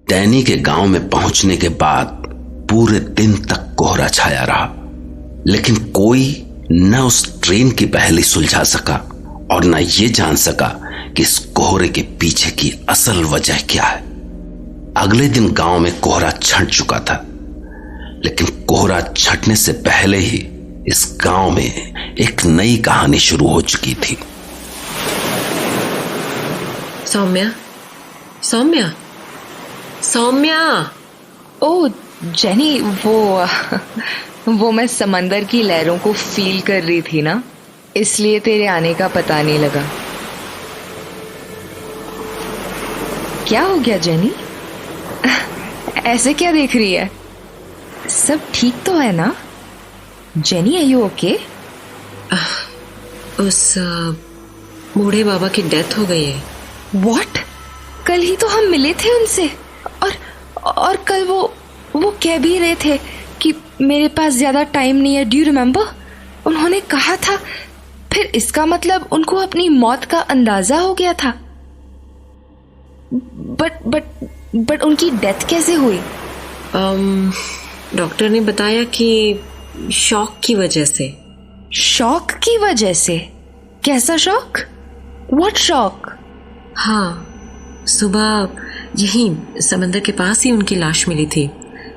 Danny के गांव में पहुंचने के बाद पूरे दिन तक कोहरा छाया रहा, लेकिन कोई न उस ट्रेन की पहेली सुलझा सका और न ये जान सका कि इस कोहरे के पीछे की असल वजह क्या है। अगले दिन गांव में कोहरा छंट चुका था, लेकिन कोहरा छंटने से पहले ही इस गांव में एक नई कहानी शुरू हो चुकी थी। सौम्या, सौम्या, सौम्या। ओ जेनी, वो मैं समंदर की लहरों को फील कर रही थी ना, इसलिए तेरे आने का पता नहीं लगा। क्या हो गया जेनी? ऐसे क्या देख रही है? सब ठीक तो है ना? Jenny, are you okay? उस बूढ़े बाबा की डेथ हो गई है। व्हाट? कल ही तो हम मिले थे उनसे, और कल वो कह भी रहे थे कि मेरे पास ज्यादा टाइम नहीं है। Do you remember? उन्होंने कहा था। फिर इसका मतलब उनको अपनी मौत का अंदाजा हो गया था। बट उनकी डेथ कैसे हुई? डॉक्टर ने बताया कि शॉक की वजह से। शॉक की वजह से? कैसा शॉक? What shock? हाँ, सुबह यही समंदर के पास ही उनकी लाश मिली थी।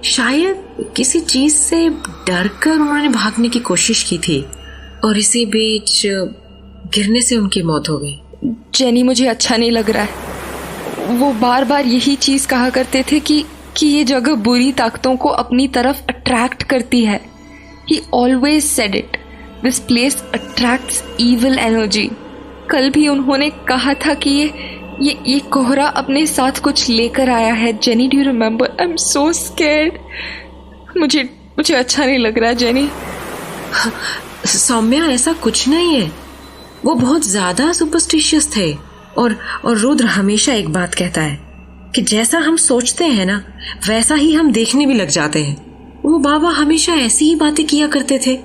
शायद किसी चीज से डरकर उन्होंने भागने की कोशिश की थी और इसी बीच गिरने से उनकी मौत हो गई। जेनी, मुझे अच्छा नहीं लग रहा है। वो बार बार यही चीज कहा करते थे कि ये जगह बुरी ताकतों को अपनी तरफ अट्रैक्ट करती है। He always said it. This place attracts evil energy. कल भी उन्होंने कहा था कि ये कोहरा अपने साथ कुछ लेकर आया है। Jenny, do you remember? I am so scared. मुझे अच्छा नहीं लग रहा जेनी। सौम्या, ऐसा कुछ नहीं है। वो बहुत ज्यादा सुपरस्टिशियस थे और रुद्र हमेशा एक बात कहता है कि जैसा हम सोचते हैं ना, वैसा ही हम देखने भी लग जाते हैं। वो बाबा हमेशा ऐसी ही बातें किया करते थे।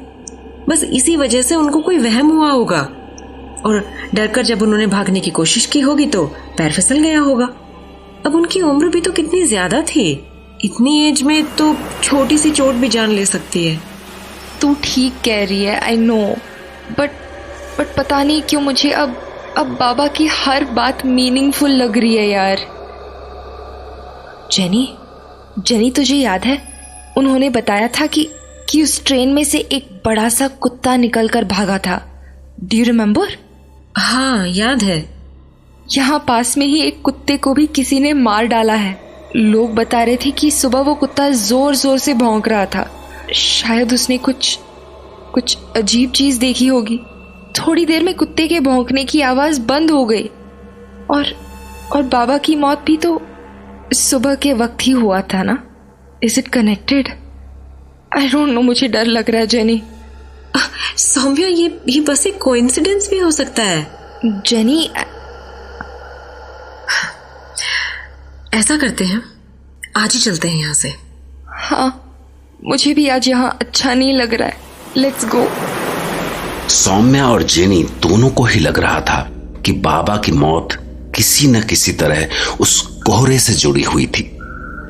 बस इसी वजह से उनको कोई वहम हुआ होगा और डरकर जब उन्होंने भागने की कोशिश की होगी तो पैर फिसल गया होगा। अब उनकी उम्र भी तो कितनी ज्यादा थी। इतनी एज में तो छोटी सी चोट भी जान ले सकती है। तू ठीक कह रही है, आई नो, बट पता नहीं क्यों मुझे अब बाबा की हर बात मीनिंगफुल लग रही है यार। जेनी, तुझे याद है उन्होंने बताया था कि उस ट्रेन में से एक बड़ा सा कुत्ता निकलकर भागा था? Do you remember? हाँ, याद है। यहाँ पास में ही एक कुत्ते को भी किसी ने मार डाला है। लोग बता रहे थे कि सुबह वो कुत्ता जोर जोर से भौंक रहा था। शायद उसने कुछ अजीब चीज देखी होगी। थोड़ी देर में कुत्ते के भौंकने की आवाज बंद हो गई और बाबा की मौत भी तो सुबह के वक्त ही हुआ था ना। Is it connected? I don't know, मुझे डर लग रहा है जेनी। सौम्या, ये बस एक कोइंसिडेंस भी हो सकता है। जेनी, ऐसा करते हैं, आज ही चलते हैं यहाँ से। हाँ, मुझे भी आज यहाँ अच्छा नहीं लग रहा है। Let's go. सौम्या और जेनी दोनों को ही लग रहा था कि बाबा की मौत किसी न किसी तरह उस कोहरे से जुड़ी हुई थी,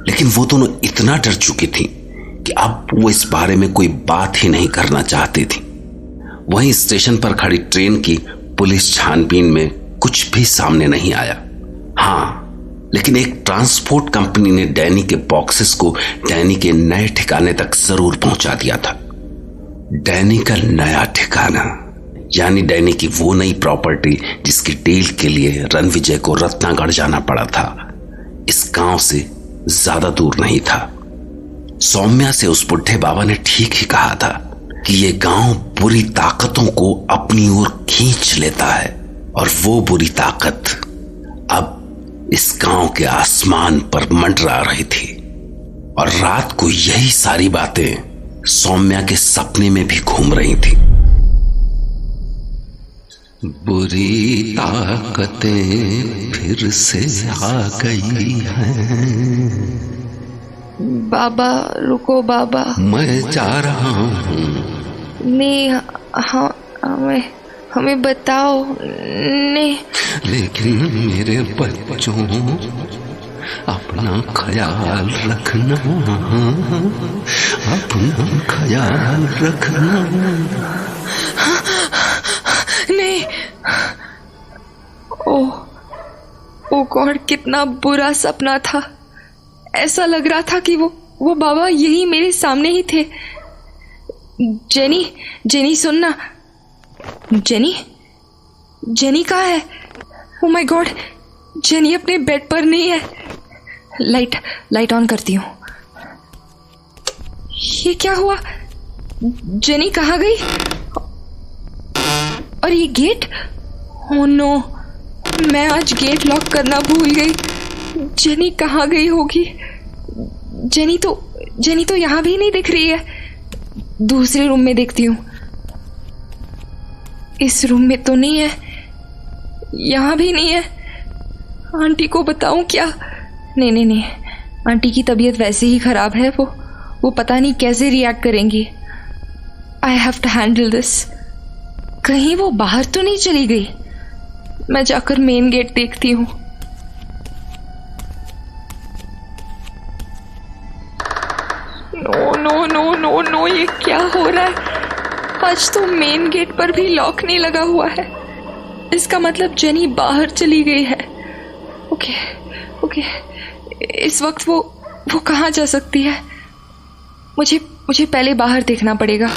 लेकिन वो दोनों इतना डर चुकी थी कि अब वो इस बारे में कोई बात ही नहीं करना चाहती थी। वहीं स्टेशन पर खड़ी ट्रेन की पुलिस छानबीन में कुछ भी सामने नहीं आया। हाँ, लेकिन एक ट्रांसपोर्ट कंपनी ने डैनी के बॉक्सेस को डैनी के नए ठिकाने तक जरूर पहुंचा दिया था। डैनी का नया ठिकाना, यानी डैनी की वो नई प्रॉपर्टी जिसकी डील के लिए रणविजय को रत्नागढ़ जाना पड़ा था, इस गांव से ज्यादा दूर नहीं था। सौम्या से उस बुढ़े बाबा ने ठीक ही कहा था कि ये गांव बुरी ताकतों को अपनी ओर खींच लेता है और वो बुरी ताकत अब इस गांव के आसमान पर मंडरा रही थी। और रात को यही सारी बातें सौम्या के सपने में भी घूम रही थी। बुरी ताकतें फिर से आ गई हैं। बाबा रुको बाबा, मैं जा रहा हूँ। नहीं, हाँ, हमें बताओ। नहीं, लेकिन मेरे बच्चों, अपना ख्याल रखना, अपना ख्याल रखना। नहीं, ओ गॉड, कितना बुरा सपना था। ऐसा लग रहा था कि वो बाबा यही मेरे सामने ही थे। जेनी सुनना। जेनी कहाँ है? ओ माय गॉड, जेनी अपने बेड पर नहीं है। लाइट ऑन करती हूँ। ये क्या हुआ? जेनी कहाँ गई? और ये गेट? ओह नो, मैं आज गेट लॉक करना भूल गई। जेनी कहाँ गई होगी? जेनी तो यहाँ भी नहीं दिख रही है। दूसरे रूम में देखती हूँ। इस रूम में तो नहीं है, यहाँ भी नहीं है। आंटी को बताऊं क्या? नहीं, आंटी की तबीयत वैसे ही खराब है। वो पता नहीं कैसे रिएक्ट करेंगी। I have to handle this. कहीं वो बाहर तो नहीं चली गई? मैं जाकर मेन गेट देखती हूँ। नो, ये क्या हो रहा है? आज तो मेन गेट पर भी लॉक नहीं लगा हुआ है। इसका मतलब जेनी बाहर चली गई है। ओके, इस वक्त वो कहाँ जा सकती है? मुझे पहले बाहर देखना पड़ेगा।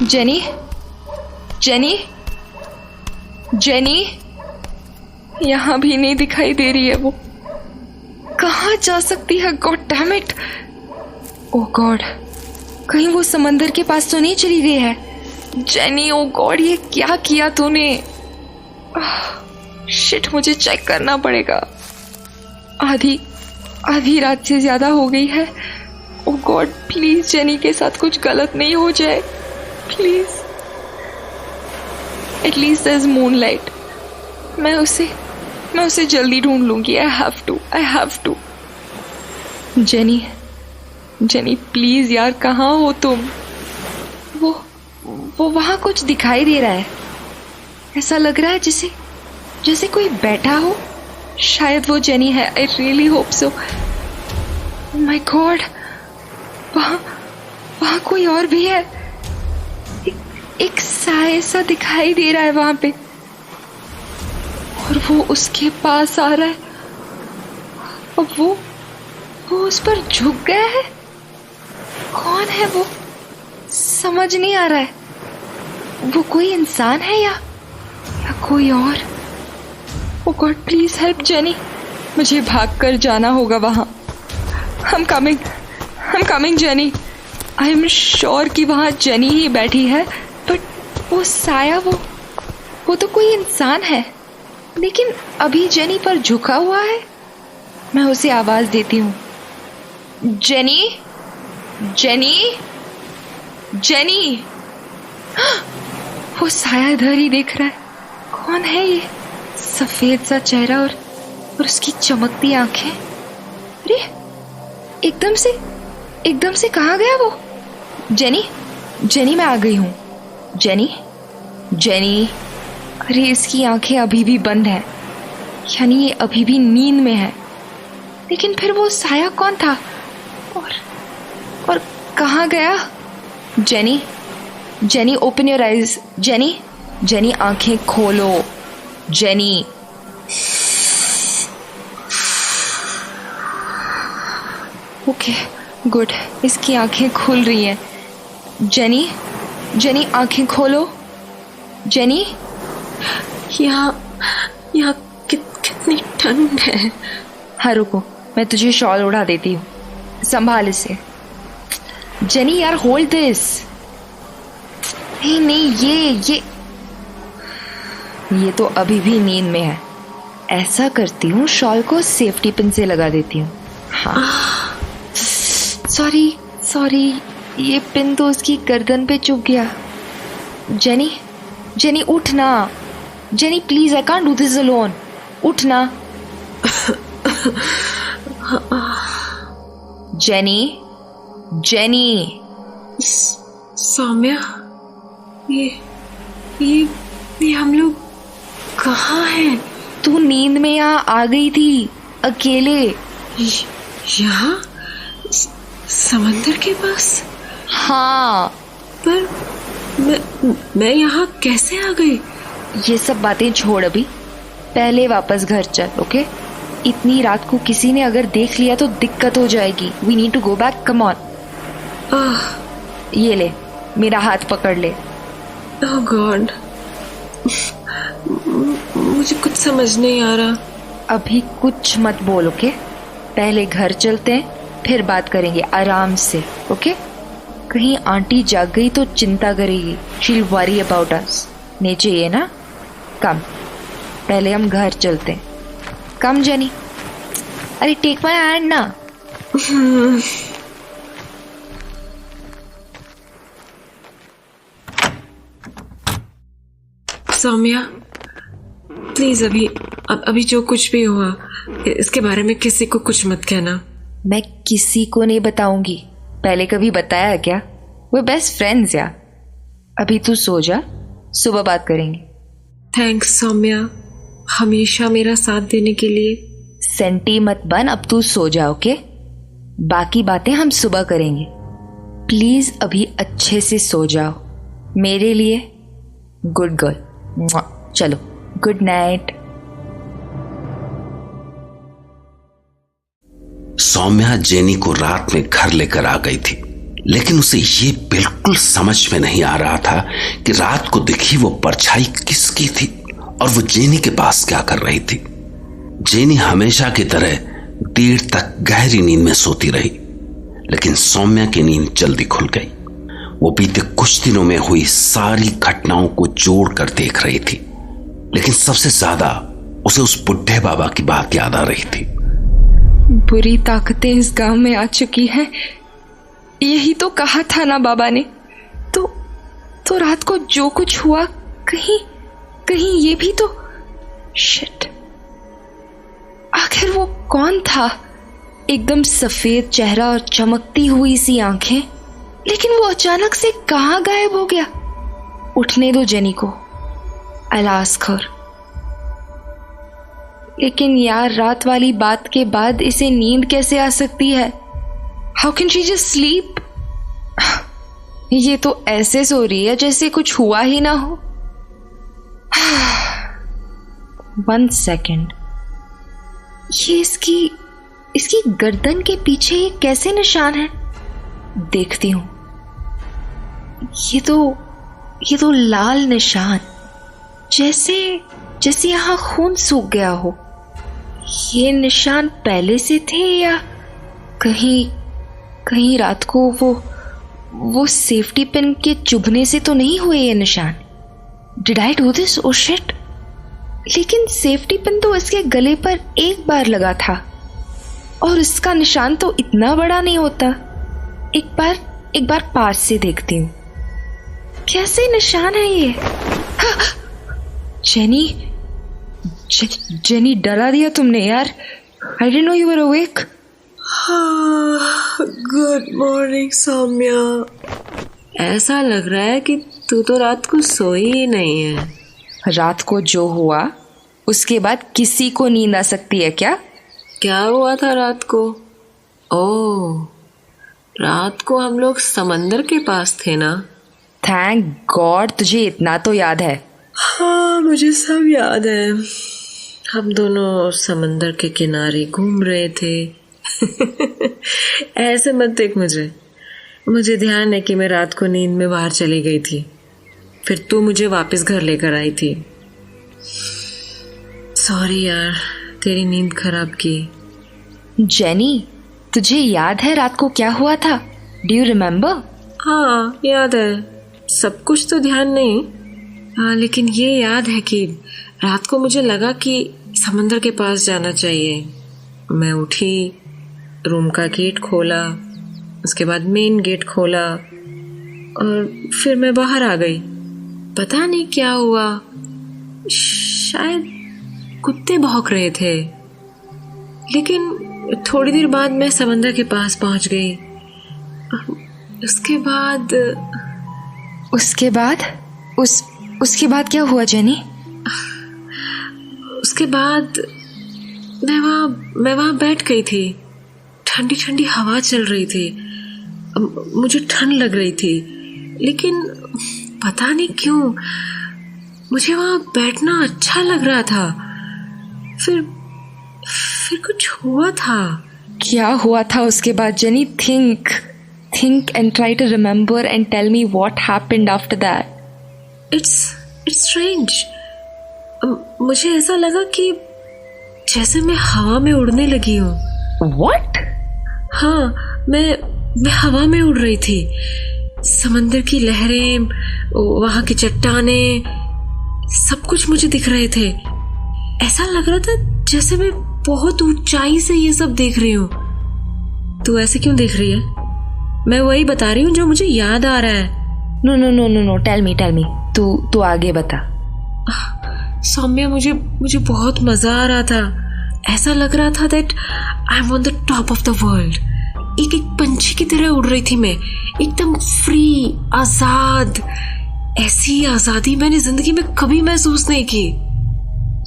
जेनी यहाँ भी नहीं दिखाई दे रही है। वो कहाँ जा सकती है? God damn it. Oh God, कहीं वो समंदर के पास तो नहीं चली गई है? जेनी, ओह गॉड, ये क्या किया तूने? शिट, मुझे चेक करना पड़ेगा। आधी रात से ज्यादा हो गई है। ओह गॉड, प्लीज जेनी के साथ कुछ गलत नहीं हो जाए, please. At least there is moonlight. मैं उसे जल्दी ढूंढ लूंगी। I have to. Jenny please यार, कहाँ हो तुम? वो वहां कुछ दिखाई दे रहा है। ऐसा लग रहा है जैसे कोई बैठा हो। शायद वो जेनी है। I really hope so. My God, वहां कोई और भी है। एक साया सा दिखाई दे रहा है वहां पे, और वो उसके पास आ रहा है। अब वो उस पर झुक गया है। कौन है वो? समझ नहीं आ रहा है। वो कोई इंसान है या कोई और? ओ गॉड, प्लीज हेल्प जेनी। मुझे भागकर जाना होगा वहां। I'm coming jenny. I am sure कि वहां जेनी ही बैठी है, बट वो साया, वो तो कोई इंसान है, लेकिन अभी जेनी पर झुका हुआ है। मैं उसे आवाज देती हूँ। जेनी। वो साया इधर ही देख रहा है। कौन है ये? सफेद सा चेहरा और उसकी चमकती आंखें। अरे एकदम से कहाँ गया वो? जेनी, मैं आ गई हूँ। जेनी। अरे इसकी आंखें अभी भी बंद है, यानी ये अभी भी नींद में है। लेकिन फिर वो साया कौन था और कहाँ गया? Jenny open your eyes. Jenny आंखें खोलो। जेनी। ओके गुड, इसकी आंखें खुल रही हैं। जेनी आंखें खोलो। जेनी। यहाँ कितनी ठंड है। हाँ रुको, मैं तुझे शॉल उड़ा देती हूँ, संभाल इसे। जेनी यार, होल्ड दिस। नहीं, ये तो अभी भी नींद में है। ऐसा करती हूँ, शॉल को सेफ्टी पिन से लगा देती हूँ। हाँ सॉरी, ये पिन तो उसकी गर्दन पे चुभ गया। जेनी उठ ना। Jenny please, I can't do this alone. उठ ना। जेनी। सौम्या, ये हम लोग कहाँ हैं? तू नींद में यहाँ आ गई थी। अकेले। यहाँ समंदर के पास? हाँ। पर मैं यहाँ कैसे आ गई? ये सब बातें छोड़, अभी पहले वापस घर चल। ओके? इतनी रात को किसी ने अगर देख लिया तो दिक्कत हो जाएगी। We need to go back, come on. ये ले, मेरा हाथ पकड़ ले। ओह गॉड, मुझे कुछ समझ नहीं आ रहा। अभी कुछ मत बोल, ओके? पहले घर चलते हैं, फिर बात करेंगे आराम से। ओके? कहीं आंटी जाग गई तो चिंता करेगी। शील वरी अबाउट अस। नहीं चाहिए ना? कम, पहले हम घर चलते हैं। कम जेनी। अरे टेक माय हैंड ना। सौम्या, प्लीज अभी जो कुछ भी हुआ इसके बारे में किसी को कुछ मत कहना। मैं किसी को नहीं बताऊंगी। पहले कभी बताया क्या? वो बेस्ट फ्रेंड्स यार। अभी तू सो जा, सुबह बात करेंगे। थैंक्स सौम्या, हमेशा मेरा साथ देने के लिए। सेंटी मत बन, अब तू सो जा। ओके? बाकी बातें हम सुबह करेंगे। प्लीज अभी अच्छे से सो जाओ मेरे लिए। Good girl. चलो, गुड नाइट। सौम्या जेनी को रात में घर लेकर आ गई थी, लेकिन उसे ये बिल्कुल समझ में नहीं आ रहा था कि रात को दिखी वो परछाई किसकी थी और वो जेनी के पास क्या कर रही थी। जेनी हमेशा की तरह देर तक गहरी नींद में सोती रही, लेकिन सौम्या की नींद जल्दी खुल गई। वो बीते कुछ दिनों में हुई सारी घटनाओं को जोड़कर देख रही थी, लेकिन सबसे ज्यादा उसे उस बुढ़े बाबा की बात याद आ रही थी। बुरी ताकतें इस गांव में आ चुकी हैं, यही तो कहा था ना बाबा ने। तो रात को जो कुछ हुआ, कहीं ये भी तो। शिट, आखिर वो कौन था? एकदम सफेद चेहरा और चमकती हुई सी आंखें, लेकिन वो अचानक से कहां गायब हो गया? उठने दो जेनी को, I'll ask her। लेकिन यार, रात वाली बात के बाद इसे नींद कैसे आ सकती है? How can she just sleep? ये तो ऐसे सो रही है जैसे कुछ हुआ ही ना हो। 1 सेकेंड, ये इसकी गर्दन के पीछे ये कैसे निशान है? देखती हूं। ये तो लाल निशान, जैसे यहां खून सूख गया हो। ये निशान पहले से थे या कहीं रात को वो सेफ्टी पिन के चुभने से तो नहीं हुए ये निशान? Did I do this? Oh shit. लेकिन सेफ्टी पिन तो इसके गले पर एक बार लगा था और इसका निशान तो इतना बड़ा नहीं होता। एक बार पास से देखती हूँ, कैसे निशान है ये? जेनी, डरा दिया तुमने यार। I didn't know you were awake. Good morning Saumya. ऐसा लग रहा है कि तू तो रात को सोई ही नहीं है। रात को जो हुआ उसके बाद किसी को नींद आ सकती है क्या? क्या हुआ था रात को? ओह, रात को हम लोग समंदर के पास थे ना। थैंक गॉड, तुझे इतना तो याद है। हाँ, मुझे सब याद है। हम दोनों समंदर के किनारे घूम रहे थे। ऐसे मत देख मुझे ध्यान है कि मैं रात को नींद में बाहर चली गई थी, फिर तू मुझे वापस घर लेकर आई थी। सॉरी यार, तेरी नींद खराब की। जेनी, तुझे याद है रात को क्या हुआ था? Do you remember? हाँ, याद है। सब कुछ तो ध्यान नहीं, लेकिन ये याद है कि रात को मुझे लगा कि समंदर के पास जाना चाहिए। मैं उठी, रूम का गेट खोला, उसके बाद मेन गेट खोला और फिर मैं बाहर आ गई। पता नहीं क्या हुआ, शायद कुत्ते भौंक रहे थे। लेकिन थोड़ी देर बाद मैं समंदर के पास पहुंच गई। उसके बाद क्या हुआ जेनी? मैं वहां बैठ गई थी। ठंडी ठंडी हवा चल रही थी। मुझे ठंड लग रही थी, लेकिन पता नहीं क्यों मुझे वहां बैठना अच्छा लग रहा था। फिर कुछ हुआ था। क्या हुआ था उसके बाद Jenny? Think and try to remember and tell me what happened after that. It's strange. मुझे ऐसा लगा कि जैसे मैं हवा में उड़ने लगी हूँ। व्हाट? हाँ, मैं हवा में उड़ रही थी। समंदर की लहरें, वहां की चट्टानें, सब कुछ मुझे दिख रहे थे। ऐसा लग रहा था जैसे मैं बहुत ऊंचाई से ये सब देख रही हूँ। तू ऐसे क्यों देख रही है? मैं वही बता रही हूँ जो मुझे याद आ रहा है। No, tell me. तू आगे बता। सौम्या, मुझे बहुत मजा आ रहा था। ऐसा लग रहा था that I am on the top of the world. एक पंछी की तरह उड़ रही थी मैं, एकदम फ्री, आजाद। ऐसी आजादी मैंने जिंदगी में कभी महसूस नहीं की।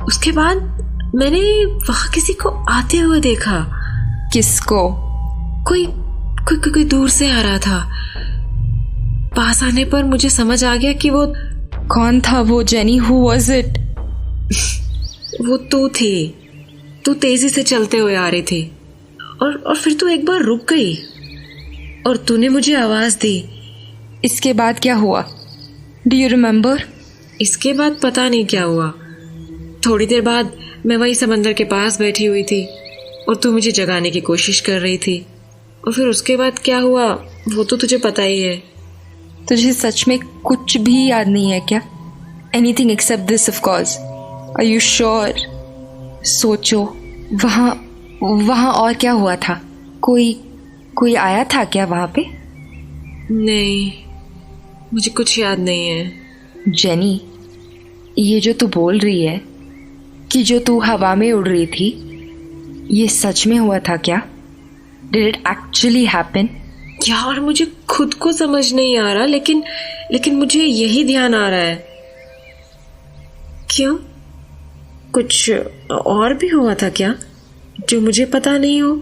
उसके बाद मैंने वहां किसी को आते हुए देखा। किसको? कोई दूर से आ रहा था। पास आने पर मुझे समझ आ गया कि वो कौन था वो जेनी? Who was it? वो तू थी। तू तेजी से चलते हुए आ रही थी और फिर तू एक बार रुक गई और तूने मुझे आवाज दी। इसके बाद क्या हुआ? Do you remember? इसके बाद पता नहीं क्या हुआ। थोड़ी देर बाद मैं वही समंदर के पास बैठी हुई थी और तू मुझे जगाने की कोशिश कर रही थी। और फिर उसके बाद क्या हुआ वो तो तुझे पता ही है। तुझे सच में कुछ भी याद नहीं है क्या? Anything except this of course. Are you sure? सोचो, वहाँ और क्या हुआ था? कोई आया था क्या वहाँ पे? नहीं, मुझे कुछ याद नहीं है। जेनी, ये जो तू बोल रही है कि जो तू हवा में उड़ रही थी, ये सच में हुआ था क्या? Did it actually happen? यार, मुझे खुद को समझ नहीं आ रहा, लेकिन मुझे यही ध्यान आ रहा है। क्यों? कुछ और भी हुआ था क्या जो मुझे पता नहीं हो?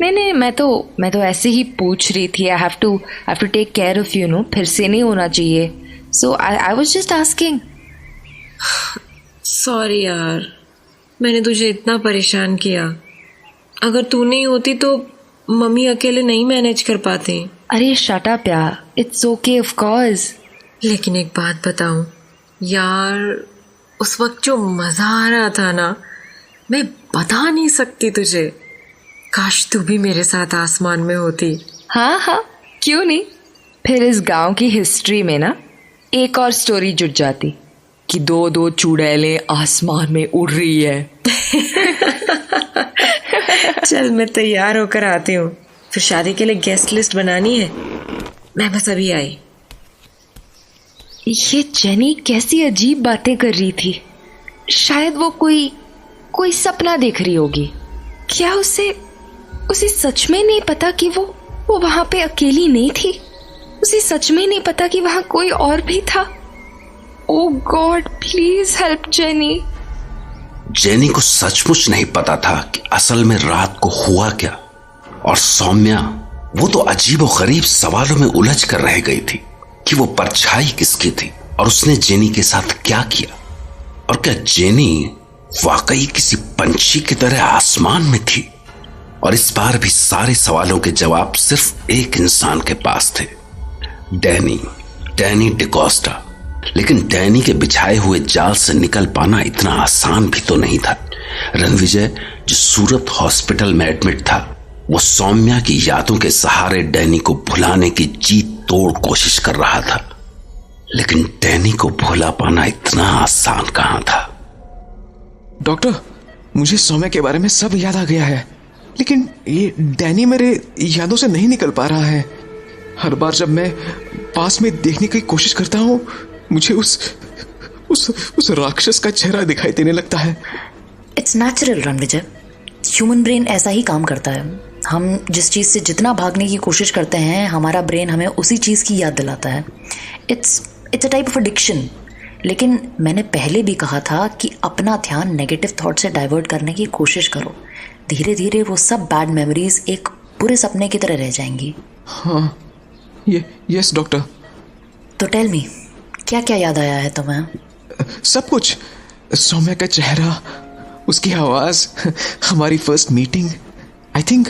नहीं, मैं तो ऐसे ही पूछ रही थी। I have to take care of you, फिर से नहीं होना चाहिए। So I was just asking. Sorry यार, मैंने तुझे इतना परेशान किया। अगर तू नहीं होती तो मम्मी अकेले नहीं मैनेज कर पाती। अरे शट अप यार, इट्स ओके ऑफ कोर्स। लेकिन एक बात बताऊं यार, उस वक्त जो मजा आ रहा था ना, मैं बता नहीं सकती तुझे। काश तू भी मेरे साथ आसमान में होती। हाँ, क्यों नहीं। फिर इस गांव की हिस्ट्री में ना एक और स्टोरी जुड़ जाती कि दो चुड़ैलें आसमान में उड़ रही है। चल, मैं तैयार होकर आती हूँ। फिर शादी के लिए गेस्ट लिस्ट बनानी है। मैं बस अभी आई। ये जेनी कैसी अजीब बातें कर रही थी। शायद वो कोई सपना देख रही होगी। क्या उसे सच में नहीं पता कि वो वहां पे अकेली नहीं थी? उसे सच में नहीं पता कि वहां कोई और भी था? Oh god, please help Jenny. Jenny को सचमुच नहीं पता था कि असल में रात को हुआ क्या। और सौम्या, वो तो अजीब और गरीब सवालों में उलझ कर रह गई थी कि वो परछाई किसकी थी और उसने जेनी के साथ क्या किया। और क्या जेनी वाकई किसी पंछी की तरह आसमान में थी? और इस बार भी सारे सवालों के जवाब सिर्फ एक इंसान के पास थे, डैनी डिकोस्टा। लेकिन डैनी के बिछाए हुए जाल से निकल पाना इतना आसान भी तो नहीं था। रणविजय, जो सूरत हॉस्पिटल में एडमिट था, वो सौम्या की यादों के सहारे डैनी को भुलाने की जी तोड़ कोशिश कर रहा था। लेकिन डैनी को भुला पाना इतना आसान कहां था। डॉक्टर, मुझे सौम्या के बारे में सब याद आ गया है, लेकिन ये डैनी मेरे यादों से नहीं निकल पा रहा है। हर बार जब मैं पास में देखने की कोशिश करता हूँ, मुझे उस राक्षस का चेहरा दिखाई देने लगता है। It's natural Ranvijay, human brain ऐसा ही काम करता है। हम जिस चीज़ से जितना भागने की कोशिश करते हैं, हमारा ब्रेन हमें उसी चीज़ की याद दिलाता है। It's a type of addiction. लेकिन मैंने पहले भी कहा था कि अपना ध्यान नेगेटिव थॉट से डाइवर्ट करने की कोशिश करो। धीरे धीरे वो सब बैड मेमोरीज एक पूरे सपने की तरह रह जाएंगी। हाँ, यस डॉक्टर। तो टेल मी, क्या क्या याद आया है तुम्हें? सब कुछ। सौम्या का चेहरा, उसकी आवाज, हमारी फर्स्ट मीटिंग। आई थिंक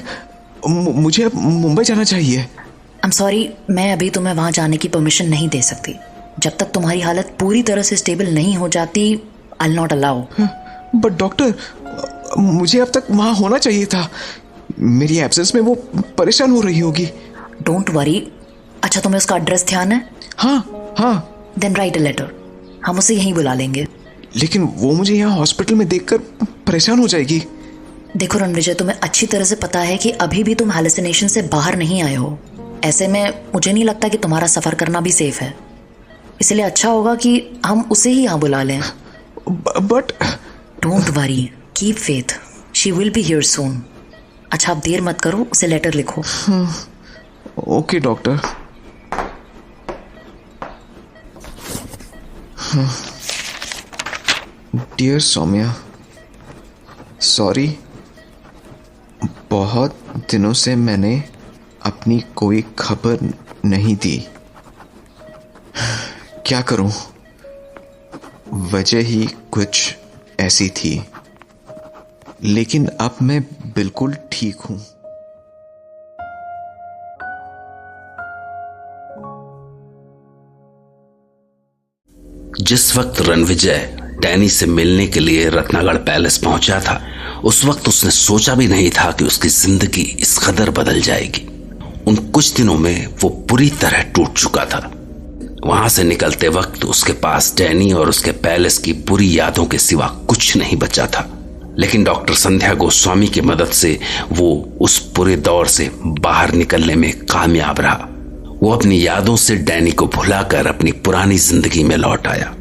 मुझे अब मुंबई जाना चाहिए। आई एम सॉरी, मैं अभी तुम्हें वहां जाने की परमिशन नहीं दे सकती। जब तक तुम्हारी हालत पूरी तरह से स्टेबल नहीं हो जाती, I will not allow. But doctor, मुझे अब तक वहां होना चाहिए था। मेरी एब्सेंस में वो परेशान हो रही होगी। Don't worry. अच्छा, तुम्हें उसका एड्रेस ध्यान है? हाँ। देन राइट अ लेटर, हम उसे यहीं बुला लेंगे। लेकिन वो मुझे यहाँ हॉस्पिटल में देखकर परेशान हो जाएगी। देखो रणविजय, तुम्हें अच्छी तरह से पता है कि अभी भी तुम हैलुसिनेशन से बाहर नहीं आए हो। ऐसे में मुझे नहीं लगता कि तुम्हारा सफर करना भी सेफ है। इसलिए अच्छा होगा कि हम उसे ही यहाँ बुला लें। But don't worry, keep faith, she will be here soon. अच्छा, आप देर मत करो, उसे लेटर लिखो। Okay doctor. Dear Saumya, sorry, बहुत दिनों से मैंने अपनी कोई खबर नहीं दी। क्या करूं, वजह ही कुछ ऐसी थी। लेकिन अब मैं बिल्कुल ठीक हूं। जिस वक्त रणविजय डैनी से मिलने के लिए रत्नागढ़ पैलेस पहुंचा था, उस वक्त उसने सोचा भी नहीं था कि उसकी जिंदगी इस कदर बदल जाएगी। उन कुछ दिनों में वो पूरी तरह टूट चुका था। वहां से निकलते वक्त उसके पास डैनी और उसके पैलेस की बुरी यादों के सिवा कुछ नहीं बचा था। लेकिन डॉक्टर संध्या गोस्वामी की मदद से वो उस पूरे दौर से बाहर निकलने में कामयाब रहा। वो अपनी यादों से डैनी को भुलाकर अपनी पुरानी जिंदगी में लौट आया।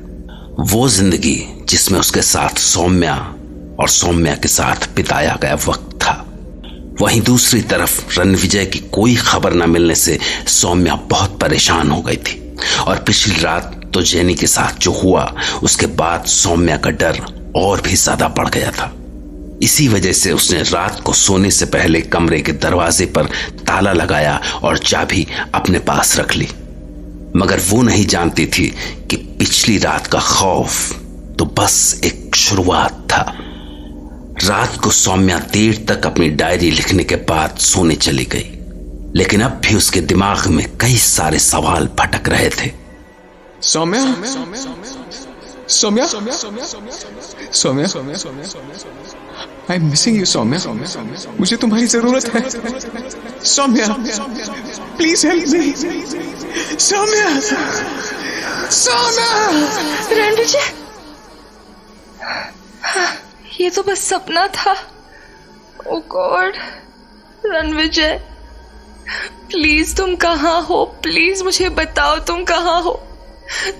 वो जिंदगी जिसमें उसके साथ सौम्या और सौम्या के साथ बिताया गया वक्त था। वहीं दूसरी तरफ रणविजय की कोई खबर न मिलने से सौम्या बहुत परेशान हो गई थी। और पिछली रात तो जेनी के साथ जो हुआ, उसके बाद सौम्या का डर और भी ज्यादा बढ़ गया था। इसी वजह से उसने रात को सोने से पहले कमरे के दरवाजे पर ताला लगाया और चाबी अपने पास रख ली। मगर वो नहीं जानती थी कि पिछली रात का खौफ तो बस एक शुरुआत था। रात को सौम्या देर तक अपनी डायरी लिखने के बाद सोने चली गई, लेकिन अब भी उसके दिमाग में कई सारे सवाल भटक रहे थे। Saumya, Saumya, Saumya, I am missing you Saumya. मुझे तुम्हारी जरूरत है Saumya. Please help me Saumya. Saumya, Ranvijay, ये तो बस सपना था। ओ गॉड, रणविजय, प्लीज तुम कहाँ हो? प्लीज मुझे बताओ तुम कहाँ हो।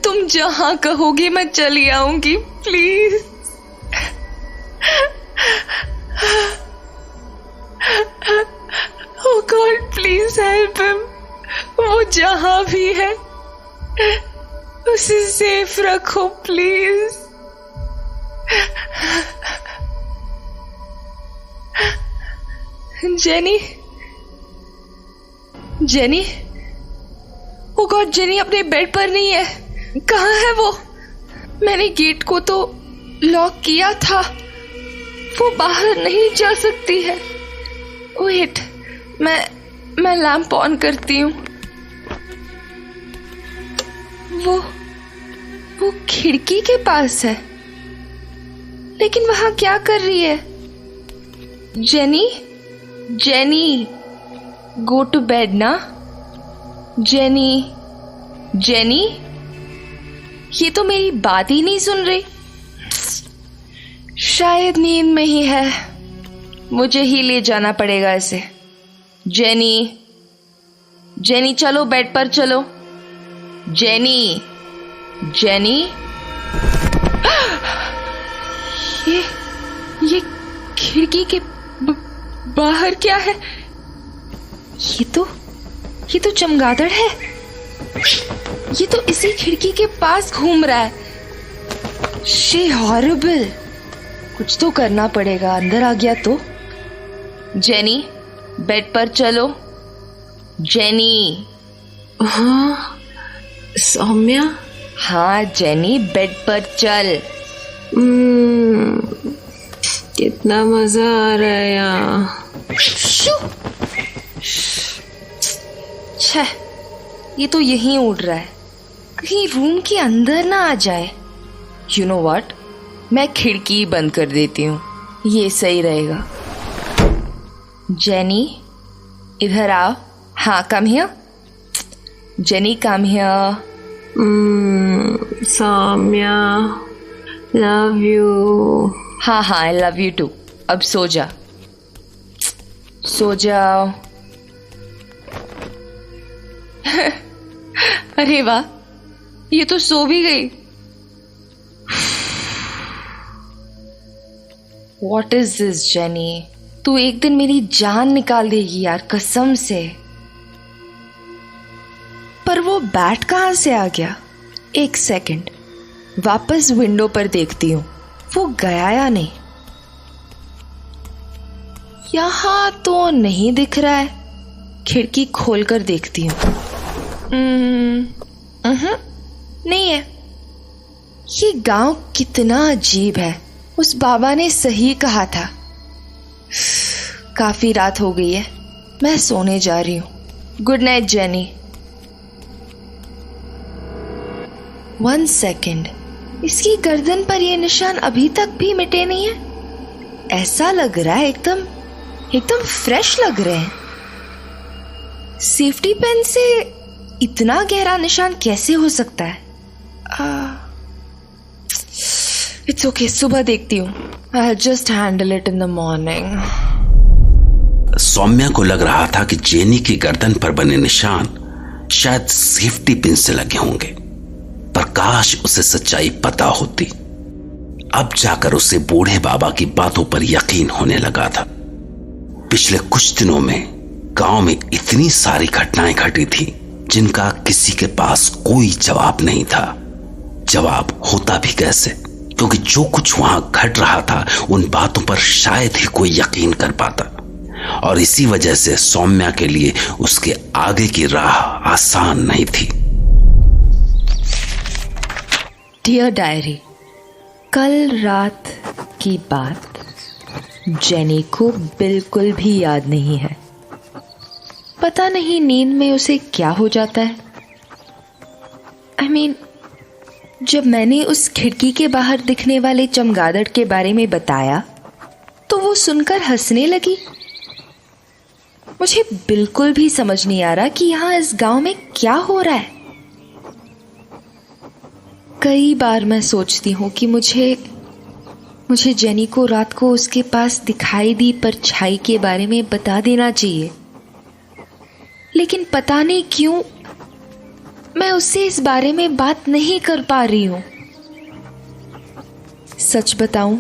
तुम जहां कहोगे मैं चली आऊंगी, please. Oh God, please help him. वो जहां भी है उसे सेफ रखो, please. Jenny, Jenny, oh God, Jenny अपने बेड पर नहीं है। कहाँ है वो? मैंने गेट को तो लॉक किया था, वो बाहर नहीं जा सकती है। वेट, मैं लैंप ऑन करती हूँ। वो खिड़की के पास है, लेकिन वहां क्या कर रही है? Jenny, Jenny, go to bed ना। जेनी, जेनी, ये तो मेरी बात ही नहीं सुन रही। शायद नींद में ही है, मुझे ही ले जाना पड़ेगा इसे। जेनी, जेनी, चलो बेड पर चलो। जेनी, जेनी, ये खिड़की के बाहर क्या है? ये तो चमगादड़ है। ये तो इसी खिड़की के पास घूम रहा है। She horrible. कुछ तो करना पड़ेगा, अंदर आ गया तो। जेनी, बेड पर चलो। जेनी। हाँ सौम्या। हाँ जेनी, बेड पर चल। कितना मजा आ रहा है यहाँ। छह, ये तो यहीं उड़ रहा है, कहीं रूम के अंदर ना आ जाए। यू नो व्हाट, मैं खिड़की बंद कर देती हूँ, ये सही रहेगा। जेनी इधर आओ। हाँ come here. Jenny come here. Saumya love you. हाँ हाँ आई लव यू टू। अब सो जा, सो जाओ। अरे वाह, ये तो सो भी गई। What is this jenny? तू एक दिन मेरी जान निकाल देगी यार, कसम से। पर वो बैट कहां से आ गया? एक सेकंड, वापस विंडो पर देखती हूँ, वो गया या नहीं। यहां तो नहीं दिख रहा है, खिड़की खोलकर देखती हूँ। नहीं है। ये गांव कितना अजीब है। उस बाबा ने सही कहा था। काफी रात हो गई है, मैं सोने जा रही हूँ। Good night jenny. 1 सेकेंड, इसकी गर्दन पर ये निशान अभी तक भी मिटे नहीं है। ऐसा लग रहा है एकदम फ्रेश लग रहे हैं। सेफ्टी पेन से इतना गहरा निशान कैसे हो सकता है? इट्स ओके, सुबह देखती हूँ। I just handle it in the morning. Saumya को लग रहा था कि जेनी की गर्दन पर बने निशान शायद सेफ्टी पिन से लगे होंगे, पर काश उसे सच्चाई पता होती। अब जाकर उसे बूढ़े बाबा की बातों पर यकीन होने लगा था। पिछले कुछ दिनों में गांव में इतनी सारी घटनाएं घटी थी जिनका किसी के पास कोई जवाब नहीं था। जवाब होता भी कैसे, क्योंकि जो कुछ वहां घट रहा था उन बातों पर शायद ही कोई यकीन कर पाता, और इसी वजह से सौम्या के लिए उसके आगे की राह आसान नहीं थी। डियर डायरी, कल रात की बात जेनी को बिल्कुल भी याद नहीं है। पता नहीं नींद में उसे क्या हो जाता है। I mean, जब मैंने उस खिड़की के बाहर दिखने वाले चमगादड़ के बारे में बताया तो वो सुनकर हंसने लगी। मुझे बिल्कुल भी समझ नहीं आ रहा कि यहाँ इस गांव में क्या हो रहा है। कई बार मैं सोचती हूँ कि मुझे जेनी को रात को उसके पास दिखाई दी परछाई के बारे में बता देना चाहिए, लेकिन पता नहीं क्यों मैं उससे इस बारे में बात नहीं कर पा रही हूं। सच बताऊं,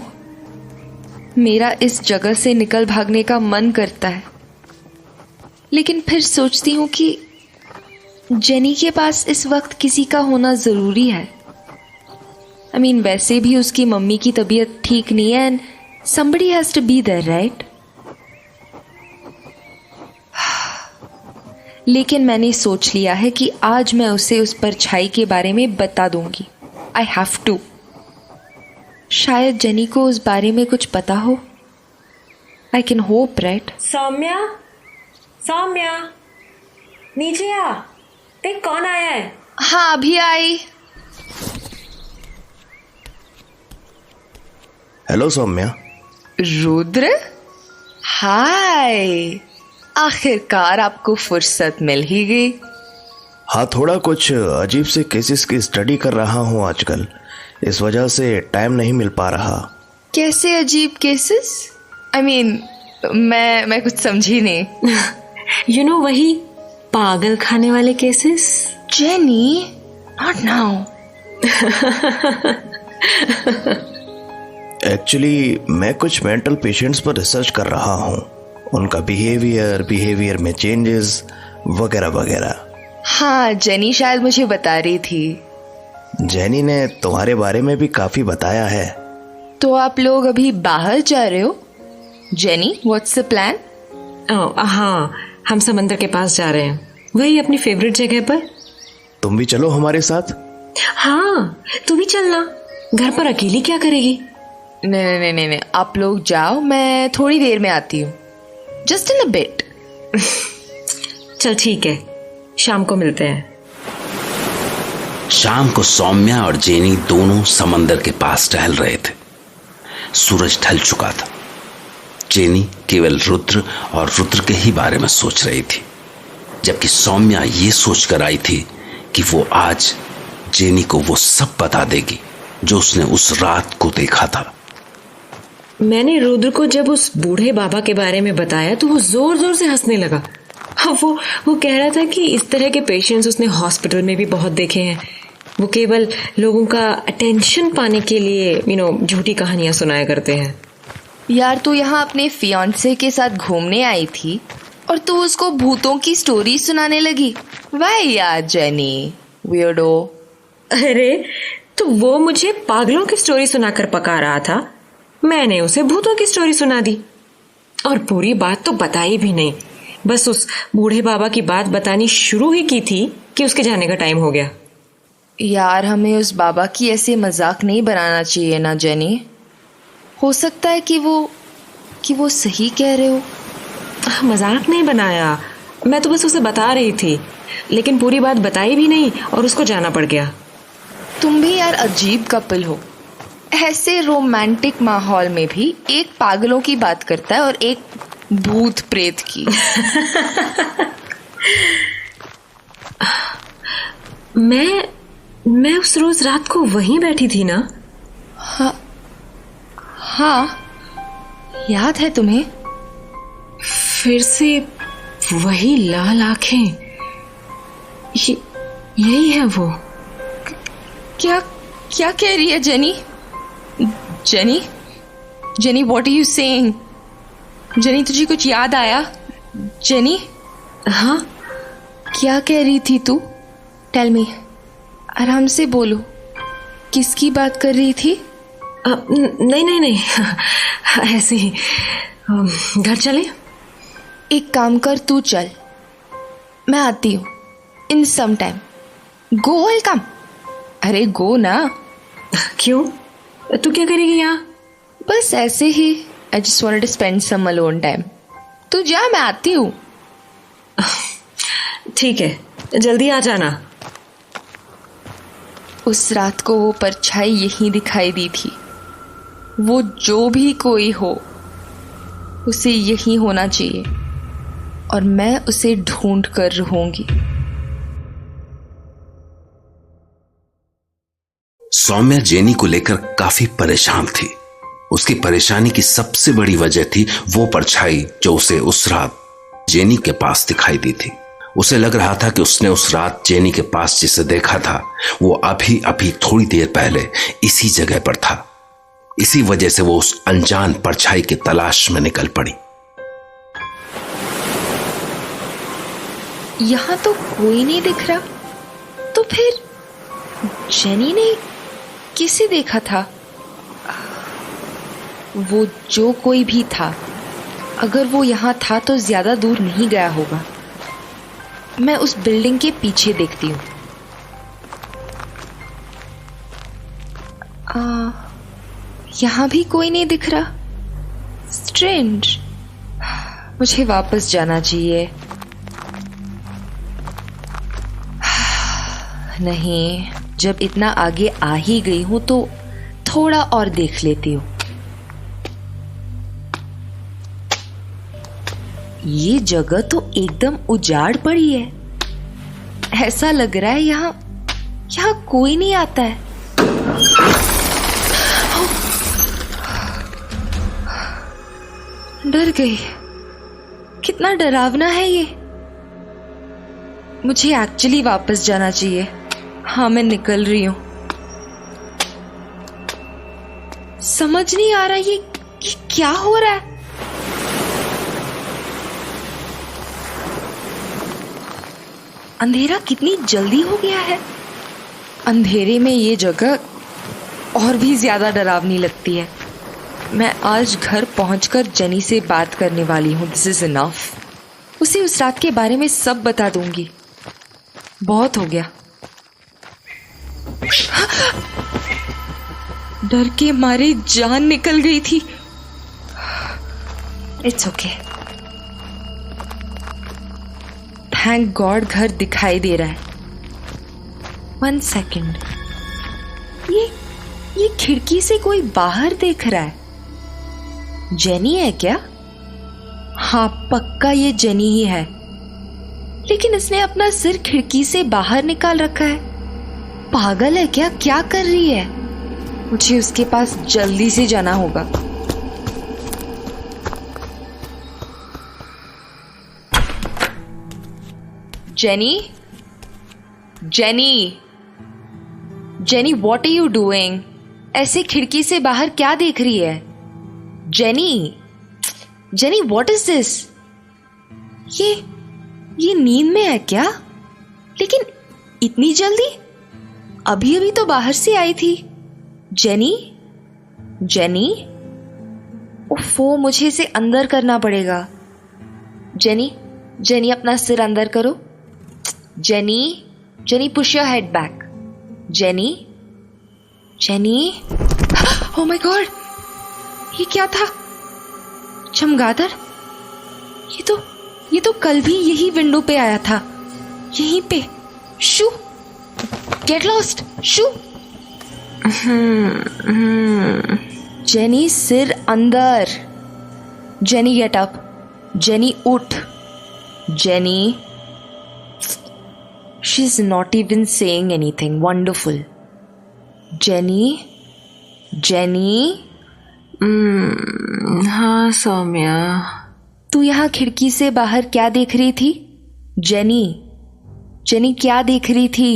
मेरा इस जगह से निकल भागने का मन करता है, लेकिन फिर सोचती हूं कि जेनी के पास इस वक्त किसी का होना जरूरी है। I mean, वैसे भी उसकी मम्मी की तबीयत ठीक नहीं है and somebody has to be there, right? लेकिन मैंने सोच लिया है कि आज मैं उसे उस परछाई के बारे में बता दूंगी। I have to. शायद जेनी को उस बारे में कुछ पता हो। I can hope, right? Saumya नीचे आ, देख कौन आया है। हाँ अभी आई। हेलो सौम्या। रुद्र, हाय। आखिरकार आपको फुर्सत मिल ही गई। हाँ, थोड़ा कुछ अजीब से केसेस की स्टडी कर रहा हूँ आजकल, इस वजह से टाइम नहीं मिल पा रहा। कैसे अजीब केसेस? I mean, मैं कुछ समझी नहीं। You know, वही पागल खाने वाले cases. Jenny, not now. Actually मैं कुछ मेंटल पेशेंट्स पर रिसर्च कर रहा हूँ, उनका बिहेवियर में चेंजेस वगैरह वगैरह। हाँ जेनी शायद मुझे बता रही थी। जेनी ने तुम्हारे बारे में भी काफी बताया है। तो आप लोग अभी बाहर जा रहे हो? Jenny, what's the plan? हाँ, हम समंदर के पास जा रहे हैं, वही अपनी फेवरेट जगह पर। तुम भी चलो हमारे साथ। हाँ, तू भी चलना, घर पर अकेली क्या करेगी? नहीं, आप लोग जाओ, मैं थोड़ी देर में आती हूँ, जस्ट इन अ बिट। चल ठीक है, शाम को मिलते हैं। शाम को सौम्या और जेनी दोनों समंदर के पास टहल रहे थे। सूरज ढल चुका था। जेनी केवल रुद्र और रुद्र के ही बारे में सोच रही थी, जबकि सौम्या ये सोचकर आई थी कि वो आज जेनी को वो सब बता देगी जो उसने उस रात को देखा था। मैंने रुद्र को जब उस बूढ़े बाबा के बारे में बताया तो वो जोर जोर से हंसने लगा। वो कह रहा था कि इस तरह के पेशेंट्स उसने हॉस्पिटल में भी बहुत देखे हैं। वो केवल लोगों का अटेंशन पाने के लिए झूठी कहानियां सुनाया करते हैं। यार, तू यहाँ अपने फियांसे के साथ घूमने आई थी और तू उसको भूतों की स्टोरी सुनाने लगी। वाह यार जेनी, वियर्डो। अरे तो वो मुझे पागलों की स्टोरी सुनाकर पका रहा था, मैंने उसे भूतों की स्टोरी सुना दी। और पूरी बात तो बताई भी नहीं, बस उस बूढ़े बाबा की बात बतानी शुरू ही की थी कि उसके जाने का टाइम हो गया। यार, हमें उस बाबा की ऐसे मजाक नहीं बनाना चाहिए ना जेनी। हो सकता है कि वो सही कह रहे हो। मजाक नहीं बनाया, मैं तो बस उसे बता रही थी, लेकिन पूरी बात बताई भी नहीं और उसको जाना पड़ गया। तुम भी यार अजीब कपल हो। ऐसे रोमांटिक माहौल में भी एक पागलों की बात करता है और एक भूत प्रेत की। मैं उस रोज रात को वहीं बैठी थी ना। हाँ, याद है तुम्हें? फिर से वही लाल आंखें, यही है वो। क्या कह रही है Jenny? Jenny, what are you saying? Jenny, तुझे कुछ याद आया? जेनी? हाँ, क्या कह रही थी तू? टेल मी, आराम से बोलो, किसकी बात कर रही थी? नहीं ऐसे ही। घर चले? एक काम कर, तू चल, मैं आती हूँ इन some time. Go, will come. अरे गो ना। क्यों, तू क्या करेगी यहाँ? बस ऐसे ही, I just wanted to spend some alone time. तू जा, मैं आती हूँ। ठीक है, जल्दी आ जाना। उस रात को वो परछाई यहीं दिखाई दी थी। वो जो भी कोई हो, उसे यहीं होना चाहिए और मैं उसे ढूंढ कर रहूंगी। सौम्या जेनी को लेकर काफी परेशान थी। उसकी परेशानी की सबसे बड़ी वजह थी वो परछाई जो उसे उस रात जेनी के पास दिखाई दी थी। उसे लग रहा था कि उसने उस रात जेनी के पास जिसे देखा था वो अभी थोड़ी देर पहले इसी जगह पर था। इसी वजह से वो उस अनजान परछाई की तलाश में निकल पड़ी। यहां तो कोई नहीं दिख रहा, तो फिर जेनी ने किसे देखा था? वो जो कोई भी था, अगर वो यहां था तो ज्यादा दूर नहीं गया होगा। मैं उस बिल्डिंग के पीछे देखती हूँ। यहां भी कोई नहीं दिख रहा। स्ट्रेंज। मुझे वापस जाना चाहिए। नहीं, जब इतना आगे आ ही गई हूं तो थोड़ा और देख लेती हूँ। ये जगह तो एकदम उजाड़ पड़ी है। ऐसा लग रहा है यहाँ कोई नहीं आता है। डर गई। कितना डरावना है ये। मुझे एक्चुअली वापस जाना चाहिए। हाँ, मैं निकल रही हूँ। समझ नहीं आ रहा ये क्या हो रहा है। अंधेरा कितनी जल्दी हो गया है। अंधेरे में ये जगह और भी ज्यादा डरावनी लगती है। मैं आज घर पहुंचकर जेनी से बात करने वाली हूँ। This is enough. उसे उस रात के बारे में सब बता दूंगी। बहुत हो गया। डर के मारे जान निकल गई थी। It's okay. थैंक गॉड घर दिखाई दे रहा है। 1 सेकेंड, ये खिड़की से कोई बाहर देख रहा है। जेनी है क्या? हाँ पक्का ये जेनी ही है, लेकिन इसने अपना सिर खिड़की से बाहर निकाल रखा है। पागल है क्या? क्या कर रही है? मुझे उसके पास जल्दी से जाना होगा। Jenny, Jenny, Jenny, what are you doing? ऐसे खिड़की से बाहर क्या देख रही है? Jenny, Jenny, what is this? ये नींद में है क्या? लेकिन इतनी जल्दी? अभी अभी तो बाहर से आई थी। जेनी, जेनी, ओफो, मुझे इसे अंदर करना पड़ेगा। जेनी, जेनी, अपना सिर अंदर करो। Jenny, jenny, push your head back. Jenny, jenny, oh my God, ये क्या था? चमगादड़? ये तो कल भी यही विंडो पे आया था, यहीं पे। शू, गेट लॉस्ट, शू। जेनी, सिर अंदर। Jenny, get up. जेनी, उठ। Jenny, she's not even saying anything. Wonderful. Jenny, Jenny. हाँ सौम्या। तू यहाँ खिड़की से बाहर क्या देख रही थी? जेनी, जेनी, क्या देख रही थी?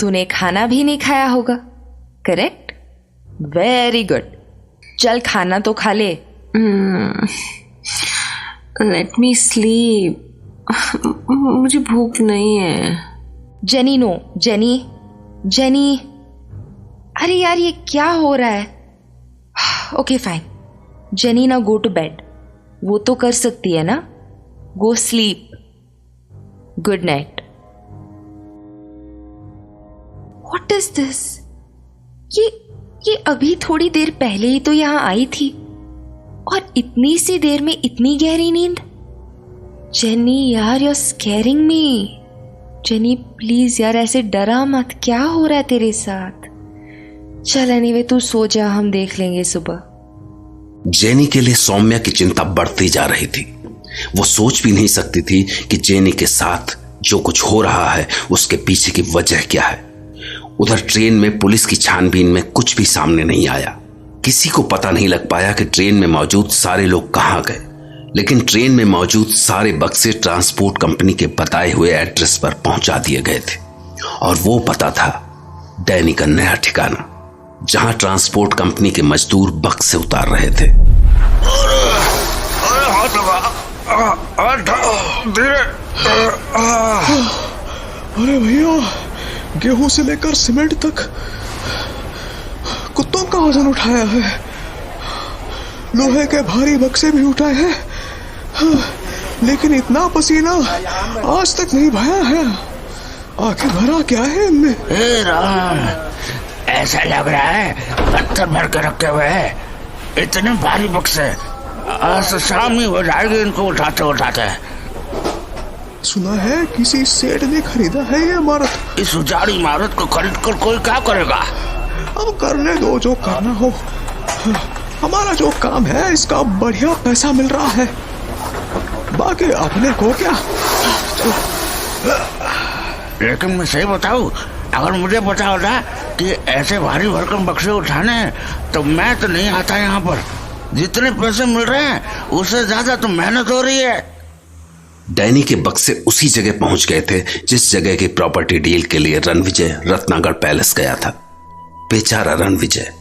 तूने खाना भी नहीं खाया होगा, करेक्ट? Very good. चल खाना तो खा ले। Let me sleep. मुझे भूख नहीं है। Jenny, no, Jenny, Jenny. अरे यार, ये क्या हो रहा है? Okay fine. जेनी, ना गो टू बेड। वो तो कर सकती है ना? Go sleep. Good night. What is this? ये अभी थोड़ी देर पहले ही तो यहां आई थी, और इतनी सी देर में इतनी गहरी नींद। जेनी यार, you're scaring me। Jenny please यार, ऐसे डरा मत। क्या हो रहा है तेरे साथ? चल एनीवे, तू सो जा, हम देख लेंगे सुबह। जेनी के लिए सौम्या की चिंता बढ़ती जा रही थी। वो सोच भी नहीं सकती थी कि जेनी के साथ जो कुछ हो रहा है उसके पीछे की वजह क्या है। उधर ट्रेन में पुलिस की छानबीन में कुछ भी सामने नहीं आया। किसी को पता नहीं लग पाया कि ट्रेन में मौजूद सारे लोग कहाँ गए, लेकिन ट्रेन में मौजूद सारे बक्से ट्रांसपोर्ट कंपनी के बताए हुए एड्रेस पर पहुंचा दिए गए थे, और वो पता था डैनी का नया ठिकाना, जहां ट्रांसपोर्ट कंपनी के मजदूर बक्से उतार रहे थे। अरे भैया, गेहूं से लेकर सीमेंट तक कुत्तों का वजन उठाया है, लोहे के भारी बक्से भी उठाए हैं, लेकिन इतना पसीना आज तक नहीं बहाया है। आखिर भरा क्या है इनमें? राम, ऐसा लग रहा है पत्थर भर के रखे हुए हैं। इतने भारी बक्से, आज शाम ही हो जाएगी इनको उठाते उठाते। सुना है किसी सेठ ने खरीदा है ये इमारत। इस उजाड़ी इमारत को खरीद कर कोई क्या करेगा? अब करने दो जो करना हो। हमारा जो काम है इसका बढ़िया पैसा मिल रहा है, बाकी अपने को क्या। लेकिन मैं सही बताऊं, अगर मुझे पता होता कि ऐसे भारी भरकम बक्से उठाने हैं तो मैं तो नहीं आता यहाँ पर। जितने पैसे मिल रहे हैं उससे ज्यादा तो मेहनत हो रही है। डैनी के बक्से उसी जगह पहुंच गए थे जिस जगह की प्रॉपर्टी डील के लिए रणविजय रत्नागढ़ पैलेस गया था। बेचारा रणविजय,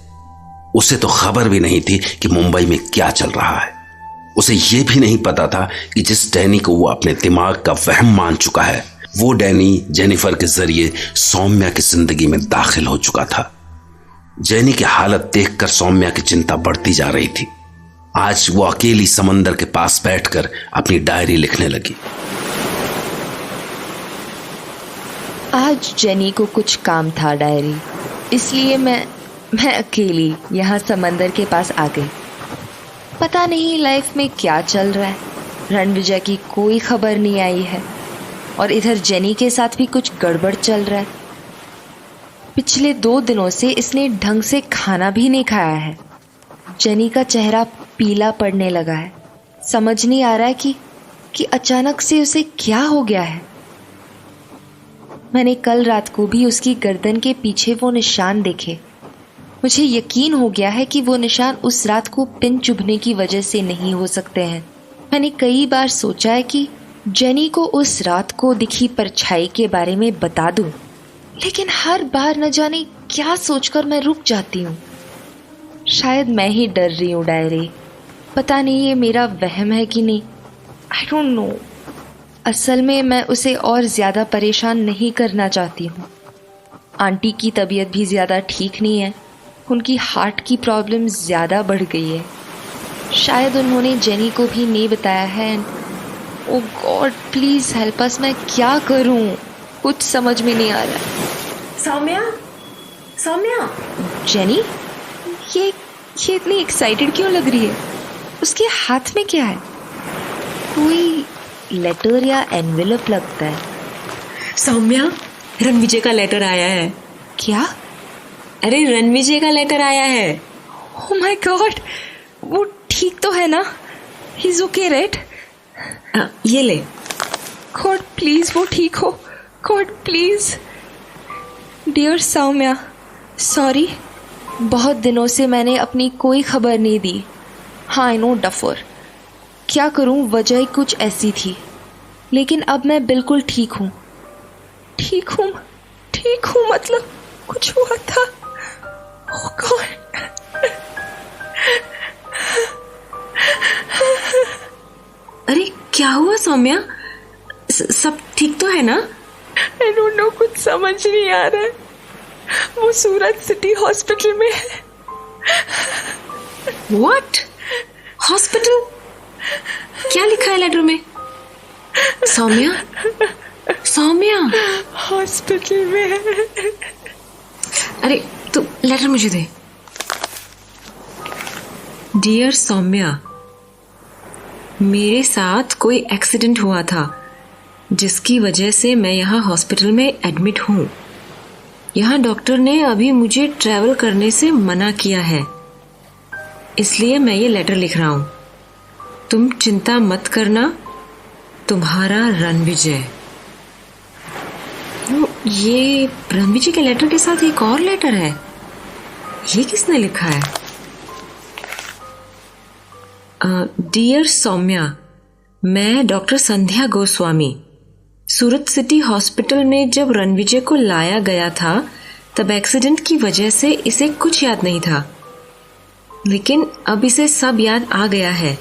उसे तो खबर भी नहीं थी कि मुंबई में क्या चल रहा है। उसे यह भी नहीं पता था कि जिस डैनी को वो अपने दिमाग का वहम मान चुका है वो डैनी जेनिफर के जरिए सौम्या की जिंदगी में दाखिल हो चुका था। जेनी की हालत देखकर सौम्या की चिंता बढ़ती जा रही थी। आज वो अकेली समंदर के पास बैठकर अपनी डायरी लिखने लगी। आज जेनी को कुछ काम था डायरी, इसलिए मैं अकेली यहाँ समंदर के पास आ गई। पता नहीं लाइफ में क्या चल रहा है, रणविजय की कोई खबर नहीं आई है और इधर जेनी के साथ भी कुछ गड़बड़ चल रहा है। पिछले 2 दिनों से इसने ढंग से खाना भी नहीं खाया है। जेनी का चेहरा पीला पड़ने लगा है। समझ नहीं आ रहा है कि अचानक से उसे क्या हो गया है। मैंने कल रात को भी उसकी गर्दन के पीछे वो निशान देखे। मुझे यकीन हो गया है कि वो निशान उस रात को पिन चुभने की वजह से नहीं हो सकते हैं। मैंने कई बार सोचा है कि जेनी को उस रात को दिखी परछाई के बारे में बता दूं, लेकिन हर बार न जाने क्या सोचकर मैं रुक जाती हूँ। शायद मैं ही डर रही हूँ डायरी। पता नहीं ये मेरा वहम है कि नहीं, आई डोंट नो। असल में मैं उसे और ज़्यादा परेशान नहीं करना चाहती हूँ। आंटी की तबीयत भी ज़्यादा ठीक नहीं है, उनकी हार्ट की प्रॉब्लम ज़्यादा बढ़ गई है। शायद उन्होंने जेनी को भी नहीं बताया है। ओह गॉड प्लीज़ हेल्प अस। मैं क्या करूँ, कुछ समझ में नहीं आ रहा। सौम्या जेनी ये इतनी एक्साइटेड क्यों लग रही है? उसके हाथ में क्या है? कोई लेटर या एनवेलप लगता है। सौम्या, रणविजय का लेटर आया है। क्या? अरे रणविजय का लेटर आया है। ओह माय गॉड, वो ठीक तो है ना? He is okay right? ये ले। गॉड प्लीज वो ठीक हो। God please. Dear Saumya, sorry, बहुत दिनों से मैंने अपनी कोई खबर नहीं दी। हाँ आई नो डफर, क्या करूं, वजह ही कुछ ऐसी थी। लेकिन अब मैं बिल्कुल ठीक हूँ। ठीक हूँ मतलब कुछ हुआ था। Oh God. अरे क्या हुआ सौम्या? सब ठीक तो है ना? आई डोंट नो, कुछ समझ नहीं आ रहा है। वो सूरत सिटी हॉस्पिटल में है। व्हाट? हॉस्पिटल? क्या लिखा है लेटर में? सौम्या हॉस्पिटल में है। अरे तू लेटर मुझे दे। डियर सौम्या, मेरे साथ कोई एक्सीडेंट हुआ था जिसकी वजह से मैं यहाँ हॉस्पिटल में एडमिट हूँ। यहाँ डॉक्टर ने अभी मुझे ट्रैवल करने से मना किया है, इसलिए मैं ये लेटर लिख रहा हूँ। तुम चिंता मत करना, तुम्हारा रणविजय। ये रणविजय के लेटर के साथ एक और लेटर है। ये किसने लिखा है? डियर सौम्या, मैं डॉक्टर संध्या गोस्वामी। सूरत सिटी हॉस्पिटल में जब रणविजय को लाया गया था तब एक्सीडेंट की वजह से इसे कुछ याद नहीं था, लेकिन अब इसे सब याद आ गया है।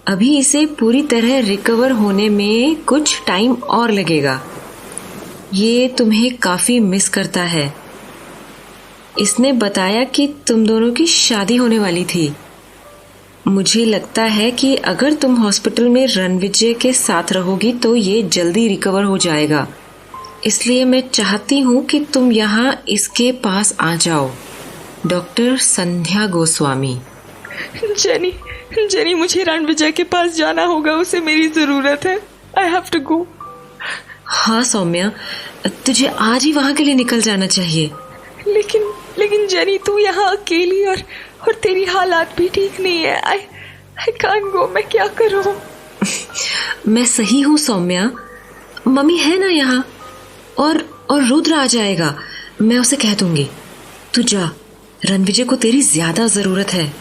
अभी इसे पूरी तरह रिकवर होने में कुछ टाइम और लगेगा। ये तुम्हें काफी मिस करता है। इसने बताया कि तुम दोनों की शादी होने वाली थी। मुझे लगता है कि अगर तुम हॉस्पिटल में रणविजय के साथ रहोगी तो ये जल्दी रिकवर हो जाएगा, इसलिए मैं चाहती हूँ कि तुम यहाँ इसके पास आ जाओ। डॉक्टर संध्या गोस्वामी। जेनी, मुझे रणविजय के पास जाना होगा, उसे मेरी जरूरत है। I have to go. हाँ सौम्या, तुझे आज ही वहाँ के लिए निकल जाना चाहिए। लेकिन जेनी, तू यहाँ अकेली और तेरी हालात भी ठीक नहीं है। I can't go. मैं क्या करूँ? मैं सही हूँ सौम्या, मम्मी है ना यहाँ, और रुद्र आ जाएगा। मैं उसे कह दूंगी। तू जा, रणविजय को तेरी ज्यादा जरूरत है।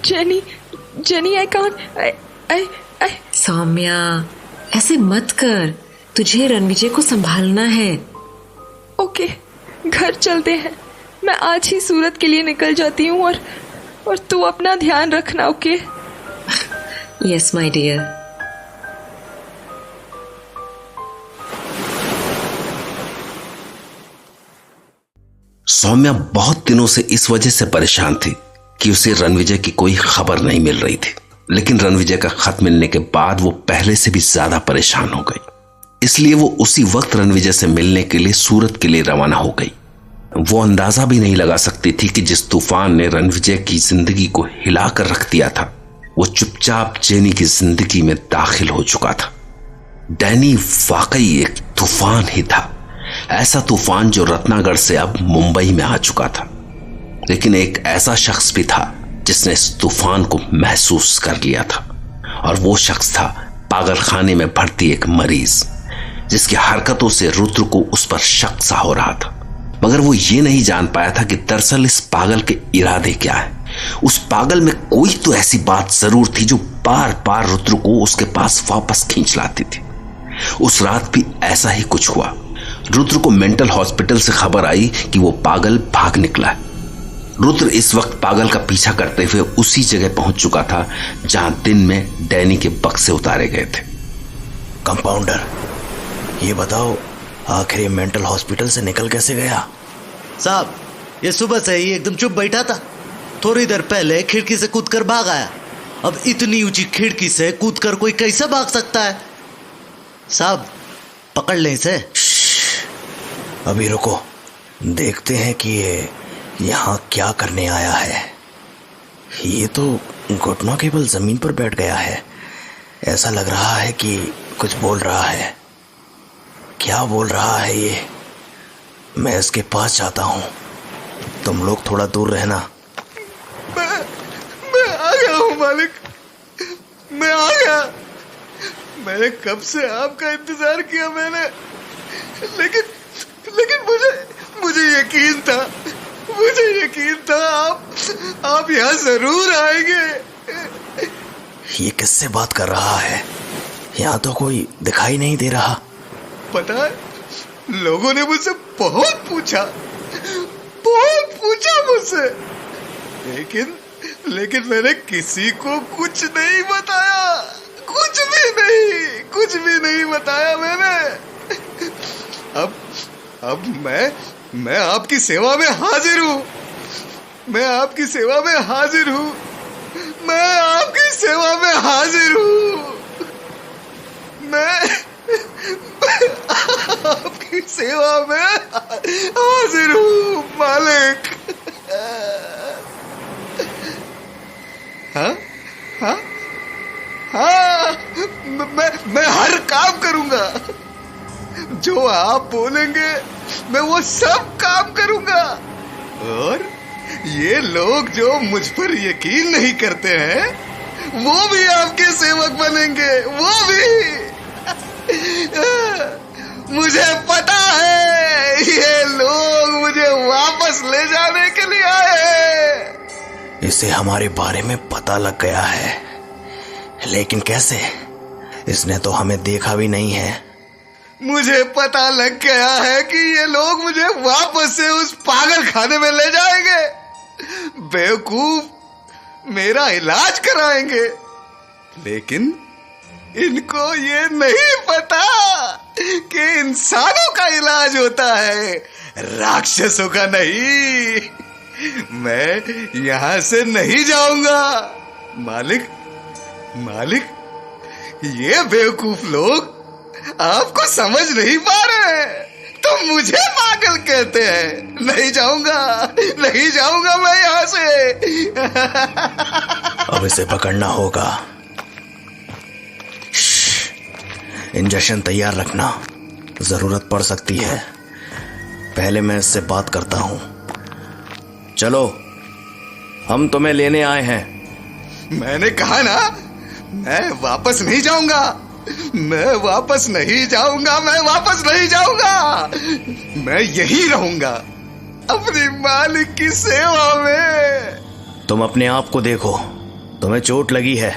Jenny I can't. सौम्या, ऐसे मत कर, तुझे रणविजय को संभालना है। ओके, घर चलते हैं। मैं आज ही सूरत के लिए निकल जाती हूँ और तू अपना ध्यान रखना। Okay? Yes my dear. Saumya बहुत दिनों से इस वजह से परेशान थी कि उसे रणविजय की कोई खबर नहीं मिल रही थी। लेकिन रणविजय का खत मिलने के बाद वो पहले से भी ज्यादा परेशान हो गई। इसलिए वो उसी वक्त रणविजय से मिलने के लिए सूरत के लिए रवाना हो गई। वो अंदाजा भी नहीं लगा सकती थी कि जिस तूफान ने रणविजय की जिंदगी को हिलाकर रख दिया था, वो चुपचाप जेनी की जिंदगी में दाखिल हो चुका था। डैनी वाकई एक तूफान ही था, ऐसा तूफान जो रत्नागढ़ से अब मुंबई में आ चुका था। लेकिन एक ऐसा शख्स भी था जिसने इस तूफान को महसूस कर लिया था, और वो शख्स था पागलखाने में भर्ती एक मरीज, जिसकी हरकतों से रुद्र को उस पर शक सा हो रहा था। मगर वो ये नहीं जान पाया था कि दरअसल इस पागल के इरादे क्या है। उस पागल में कोई तो ऐसी बात जरूर थी जो बार बार रुद्र को उसके पास वापस खींच लाती थी। उस रात भी ऐसा ही कुछ हुआ। रुद्र को मेंटल हॉस्पिटल से खबर आई कि वो पागल भाग निकला है। रुद्र इस वक्त पागल का पीछा करते हुए उसी जगह पहुंच चुका था जहां दिन में डैनी के बक्से उतारे गए थे। कंपाउंडर, ये बताओ आखिर ये मेंटल हॉस्पिटल से निकल कैसे गया? साहब, ये सुबह से ही एकदम चुप बैठा था। थोड़ी देर पहले खिड़की से कूदकर भाग आया। अब इतनी ऊंची खिड़की से कूदकर कोई कैसे भाग सकता है? साहब, पकड़ लें इसे। अभी रुको, देखते हैं कि ये यहाँ क्या करने आया है। ये तो घुटनों के बल जमीन पर बैठ गया है। ऐसा लग रहा है कि कुछ बोल रहा है। क्या बोल रहा है ये? मैं इसके पास जाता हूँ, तुम लोग थोड़ा दूर रहना। मैं आ गया हूँ मालिक, मैं आ गया। मैंने कब से आपका इंतजार किया मैंने, लेकिन मुझे यकीन था आप यहाँ जरूर आएंगे। ये किससे बात कर रहा है? यहाँ तो कोई दिखाई नहीं दे रहा। पता है, लोगों ने मुझसे बहुत पूछा मुझसे, लेकिन मैंने किसी को कुछ नहीं बताया, कुछ भी नहीं बताया मैंने। अब मैं आपकी सेवा में हाजिर हूँ। मैं आपकी सेवा में हाजिर हूँ। मैं आपकी सेवा में हाजिर हूँ मालिक। हाँ, मैं हर काम करूंगा। जो आप बोलेंगे मैं वो सब काम करूंगा। और ये लोग जो मुझ पर यकीन नहीं करते हैं, वो भी आपके सेवक बनेंगे, वो भी। मुझे पता है ये लोग मुझे वापस ले जाने के लिए आए हैं। इसे हमारे बारे में पता लग गया है, लेकिन कैसे? इसने तो हमें देखा भी नहीं है। मुझे पता लग गया है कि ये लोग मुझे वापस से उस पागल खाने में ले जाएंगे, बेवकूफ, मेरा इलाज कराएंगे। लेकिन इनको ये नहीं पता कि इंसानों का इलाज होता है, राक्षसों का नहीं। मैं यहां से नहीं जाऊंगा मालिक। ये बेवकूफ लोग आपको समझ नहीं पा रहे हैं, तो मुझे पागल कहते हैं। नहीं जाऊंगा मैं यहां से। अब इसे पकड़ना होगा। इंजेक्शन तैयार रखना, जरूरत पड़ सकती है। पहले मैं इससे बात करता हूं। चलो, हम तुम्हें लेने आए हैं। मैंने कहा ना, मैं वापस नहीं जाऊंगा। मैं यही रहूंगा, अपने मालिक की सेवा में। तुम अपने आप को देखो, तुम्हें चोट लगी है,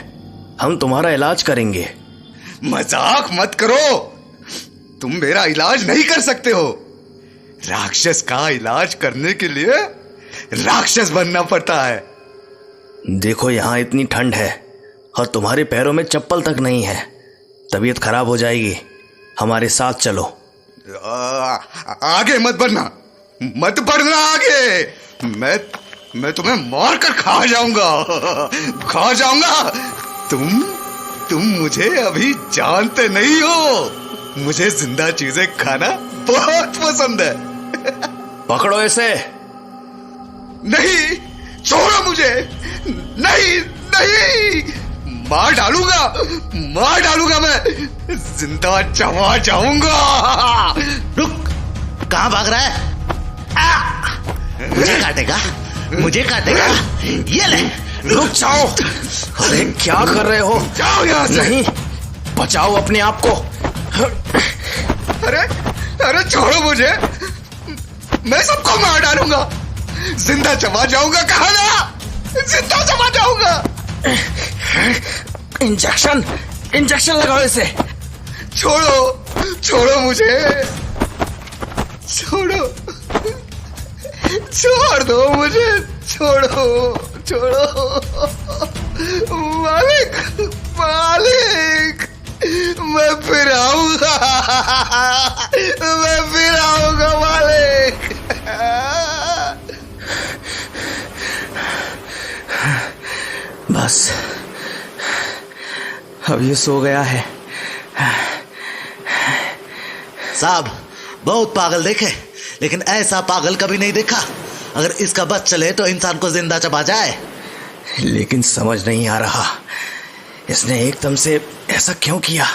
हम तुम्हारा इलाज करेंगे। मजाक मत करो, तुम मेरा इलाज नहीं कर सकते हो। राक्षस का इलाज करने के लिए राक्षस बनना पड़ता है। देखो, यहाँ इतनी ठंड है और तुम्हारे पैरों में चप्पल तक नहीं है, तबीयत खराब हो जाएगी। हमारे साथ चलो। आगे मत बढ़ना, मत बढ़ना आगे। मैं तुम्हें मार कर खा जाऊंगा। तुम मुझे अभी जानते नहीं हो। मुझे जिंदा चीजें खाना बहुत पसंद है। पकड़ो इसे। नहीं, छोड़ो मुझे। नहीं, मार डालूंगा मैं। जिंदा चबा जाऊंगा। रुक, कहां भाग रहा है? मुझे काटेगा। ये ले, रुक जाओ। अरे क्या कर रहे हो? जाओ यहाँ से। नहीं, बचाओ अपने आप को। अरे छोड़ो मुझे। मैं सबको मार डालूंगा। जिंदा चबा जाऊंगा। कहा ना, जिंदा चबा जाऊंगा। इंजेक्शन लगाओ इसे। छोड़ो मुझे। छोड़ दो मुझे। छोड़ो। मालिक, मैं फिर आऊंगा मालिक। बस अब ये सो गया है। साहब, बहुत पागल देखे, लेकिन ऐसा पागल कभी नहीं देखा। अगर इसका बस चले तो इंसान को जिंदा चबा जाए। लेकिन समझ नहीं आ रहा इसने एकदम से ऐसा क्यों किया।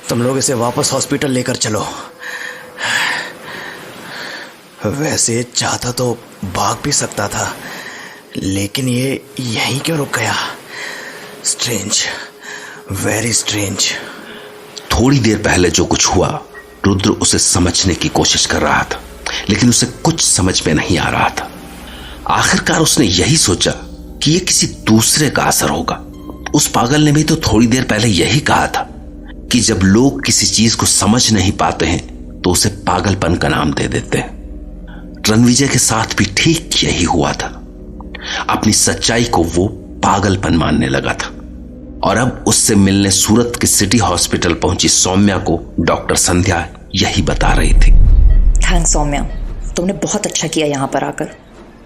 तुम लोग इसे वापस हॉस्पिटल लेकर चलो। वैसे चाहता तो भाग भी सकता था, लेकिन ये यहीं क्यों रुक गया? Strange, very strange. थोड़ी देर पहले जो कुछ हुआ, रुद्र उसे समझने की कोशिश कर रहा था, लेकिन उसे कुछ समझ में नहीं आ रहा था। आखिरकार उसने यही सोचा कि यह किसी दूसरे का असर होगा। उस पागल ने भी तो थोड़ी देर पहले यही कहा था कि जब लोग किसी चीज को समझ नहीं पाते हैं तो उसे पागलपन का नाम दे देते हैं। रणविजय के साथ भी ठीक यही हुआ था। अपनी सच्चाई को वो पागलपन मानने लगा था, और अब उससे मिलने सूरत के सिटी हॉस्पिटल पहुंची सौम्या को डॉक्टर संध्या यही बता रही थी। थैंक्स सौम्या, तुमने बहुत अच्छा किया यहाँ पर आकर।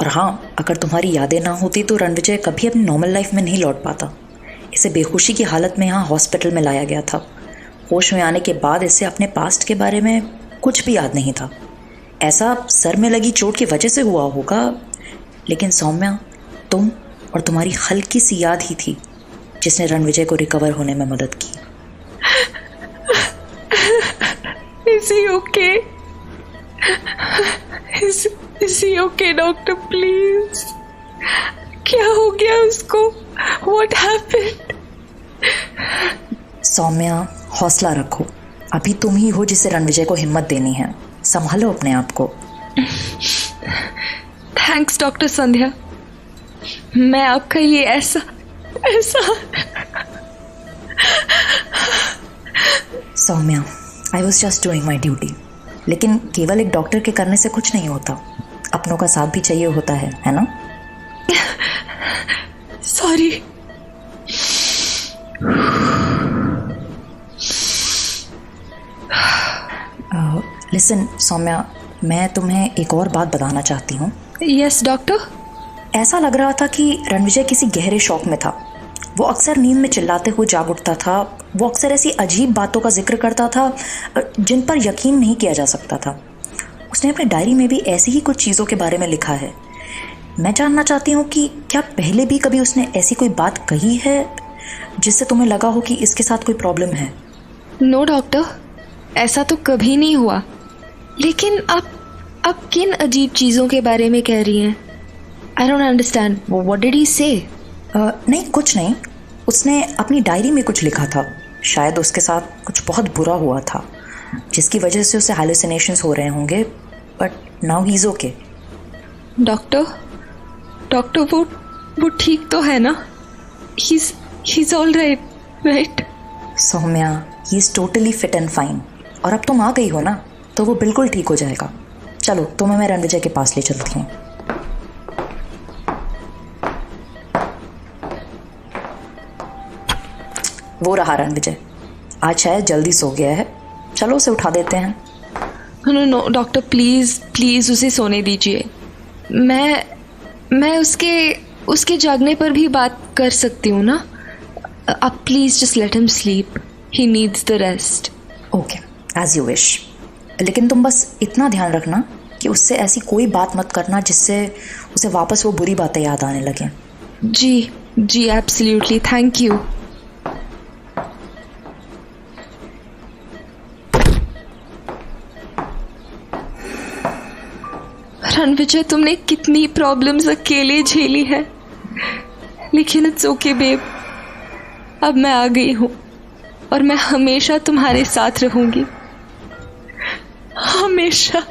और हाँ, अगर तुम्हारी यादें ना होती तो रणविजय कभी अपनी नॉर्मल लाइफ में नहीं लौट पाता। इसे बेहोशी की हालत में यहाँ हॉस्पिटल में लाया गया था। होश में आने के बाद इसे अपने पास्ट के बारे में कुछ भी याद नहीं था। ऐसा सर में लगी चोट की वजह से हुआ होगा, लेकिन सौम्या, तुम और तुम्हारी हल्की सी याद ही थी जिसने रणविजय को रिकवर होने में मदद की। Is he okay? Is he okay, doctor please? क्या हो गया उसको? What happened? सौम्या, हौसला रखो। अभी तुम ही हो जिसे रणविजय को हिम्मत देनी है। संभालो अपने आप को। Thanks doctor Sandhya. मैं आपका ये ऐसा Saumya, I was just doing my duty. लेकिन केवल एक डॉक्टर के करने से कुछ नहीं होता। अपनों का साथ भी चाहिए होता है ना? सॉरी। लिसन सौम्या, मैं तुम्हें एक और बात बताना चाहती हूँ। Yes doctor. ऐसा लग रहा था कि रणविजय किसी गहरे शौक में था। वो अक्सर नींद में चिल्लाते हुए जाग उठता था। वो अक्सर ऐसी अजीब बातों का जिक्र करता था जिन पर यकीन नहीं किया जा सकता था। उसने अपनी डायरी में भी ऐसी ही कुछ चीज़ों के बारे में लिखा है। मैं जानना चाहती हूँ कि क्या पहले भी कभी उसने ऐसी कोई बात कही है जिससे तुम्हें लगा हो कि इसके साथ कोई प्रॉब्लम है? नो डॉक्टर, ऐसा तो कभी नहीं हुआ। लेकिन आप किन अजीब चीज़ों के बारे में कह रही हैं? I don't understand. What did he से? नहीं, कुछ नहीं। उसने अपनी डायरी में कुछ लिखा था। शायद उसके साथ कुछ बहुत बुरा हुआ था जिसकी वजह से उसे हैलुसिनेशंस हो रहे होंगे, but now he is okay. Doctor वो ठीक तो है ना? He is all right? Saumya, he is totally fit and fine. और अब तुम आ गई हो ना, तो वो बिल्कुल ठीक हो जाएगा। चलो, तुम्हें मैं रणविजय के पास ले चलती हूँ। वो रहा रणविजय। आज शायद जल्दी सो गया है। चलो उसे उठा देते हैं। No no doctor, please please उसे सोने दीजिए। मैं उसके जागने पर भी बात कर सकती हूँ ना। आप please just let him sleep, he needs the rest. Okay, as you wish. लेकिन तुम बस इतना ध्यान रखना कि उससे ऐसी कोई बात मत करना जिससे उसे वापस वो बुरी बातें याद आने लगें। जी जी, एब्सोल्युटली, थैंक यू। रणविजय, तुमने कितनी प्रॉब्लम्स अकेले झेली है, लेकिन इट्स ओके बेब, अब मैं आ गई हूँ और मैं हमेशा तुम्हारे साथ रहूंगी, हमेशा।